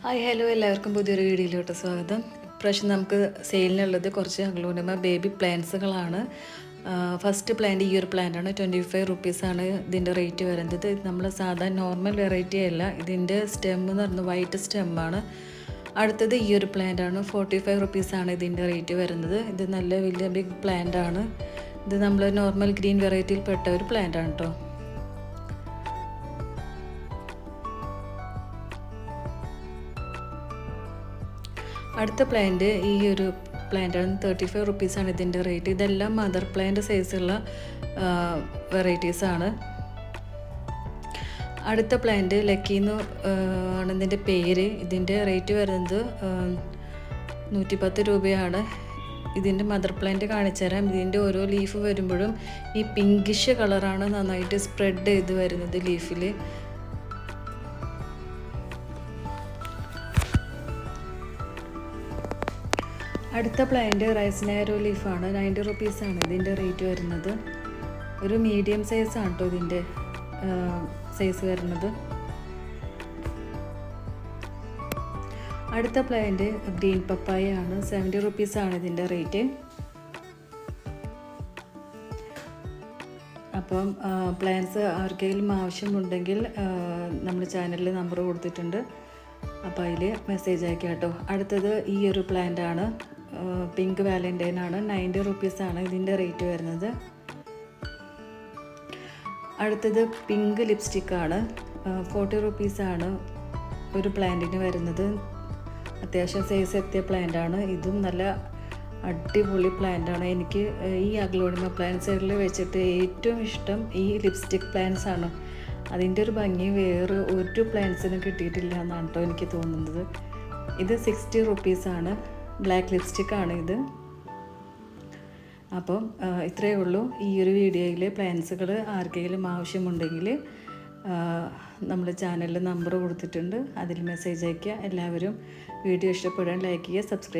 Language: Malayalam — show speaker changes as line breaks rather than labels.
ഹായ് ഹലോ എല്ലാവർക്കും പുതിയൊരു വീഡിയോയിലോട്ട് സ്വാഗതം. ഇപ്രാവശ്യം നമുക്ക് സെയിലിനുള്ളത് കുറച്ച് അഗ്ലോണിമ ബേബി പ്ലാന്റ്സുകളാണ്. ഫസ്റ്റ് പ്ലാന്റ് ഈ ഒരു പ്ലാന്റാണ്. 25 റുപ്പീസാണ് ഇതിൻ്റെ റേറ്റ് വരുന്നത്. ഇത് നമ്മൾ സാധാ നോർമൽ വെറൈറ്റി അല്ല. ഇതിൻ്റെ സ്റ്റെം എന്ന് പറയുന്നത് വൈറ്റ് സ്റ്റെമ്മാണ്. അടുത്തത് ഈ ഒരു പ്ലാന്റാണ്. 45 റുപ്പീസാണ് ഇതിൻ്റെ റേറ്റ് വരുന്നത്. ഇത് നല്ല വലിയ ബിഗ് പ്ലാന്റാണ്. ഇത് നമ്മൾ നോർമൽ ഗ്രീൻ വെറൈറ്റിയിൽ പെട്ട ഒരു പ്ലാന്റാണ് കേട്ടോ. അടുത്ത പ്ലാന്റ് ഈ ഒരു പ്ലാന്റാണ്. 35 റുപ്പീസാണ് ഇതിൻ്റെ റേറ്റ്. ഇതെല്ലാം മദർ പ്ലാന്റ് സൈസുള്ള വെറൈറ്റീസാണ്. അടുത്ത പ്ലാന്റ് ലക്കിന്ന് ആണ് ഇതിൻ്റെ പേര്. ഇതിൻ്റെ റേറ്റ് വരുന്നത് 110 രൂപയാണ്. ഇതിൻ്റെ മദർ പ്ലാന്റ് കാണിച്ചു തരാം. ഇതിൻ്റെ ഓരോ ലീഫ് വരുമ്പോഴും ഈ പിങ്കിഷ് കളറാണ് നന്നായിട്ട് സ്പ്രെഡ് ചെയ്ത് വരുന്നത് ലീഫിൽ. അടുത്ത പ്ലാന്റ് റൈസ് നാരോ ലീഫാണ്. 90 റുപ്പീസാണ് ഇതിൻ്റെ റേറ്റ് വരുന്നത്. ഒരു മീഡിയം സൈസാണ് കേട്ടോ ഇതിൻ്റെ സൈസ് വരുന്നത്. അടുത്ത പ്ലാന്റ് ഗ്രീൻ പപ്പായ ആണ്. 70 റുപ്പീസാണ് ഇതിൻ്റെ റേറ്റ്. അപ്പം പ്ലാന്റ്സ് ആർക്കെങ്കിലും ആവശ്യമുണ്ടെങ്കിൽ നമ്മുടെ ചാനലിൽ നമ്പർ കൊടുത്തിട്ടുണ്ട്. അപ്പോൾ അതിൽ മെസ്സേജ് അയക്കാം കേട്ടോ. അടുത്തത് ഈ ഒരു പ്ലാന്റ് ആണ്. പിങ്ക് വാലന്റൈൻ ആണ്. 90 റുപ്പീസാണ് ഇതിൻ്റെ റേറ്റ് വരുന്നത്. അടുത്തത് പിങ്ക് ലിപ്സ്റ്റിക്കാണ്. 40 റുപ്പീസാണ് ഒരു പ്ലാന്റിന് വരുന്നത്. അത്യാവശ്യം സൈസ് എത്തിയ പ്ലാന്റാണ്. ഇതും നല്ല അടിപൊളി പ്ലാന്റാണ്. എനിക്ക് ഈ അഗ്ലോണിമ പ്ലാന്റ്സുകളിൽ വെച്ചിട്ട് ഏറ്റവും ഇഷ്ടം ഈ ലിപ്സ്റ്റിക് പ്ലാന്റ്സ് ആണ്. അതിൻ്റെ ഒരു ഭംഗി വേറെ ഒരു പ്ലാന്റ്സിനും കിട്ടിയിട്ടില്ല എന്നാണ് കേട്ടോ എനിക്ക് തോന്നുന്നത്. ഇത് 60 റുപ്പീസാണ്. ബ്ലാക്ക് ലിപ്സ്റ്റിക്കാണ് ഇത്. അപ്പം ഇത്രയേ ഉള്ളൂ ഈ ഒരു വീഡിയോയിൽ. പ്ലാന്റ്സുകൾ ആർക്കെങ്കിലും ആവശ്യമുണ്ടെങ്കിൽ നമ്മുടെ ചാനലിൽ നമ്പർ കൊടുത്തിട്ടുണ്ട്. അതിൽ മെസ്സേജ് അയയ്ക്കുക. എല്ലാവരും വീഡിയോ ഇഷ്ടപ്പെടാൻ ലൈക്ക് ചെയ്യുക, സബ്സ്ക്രൈബ്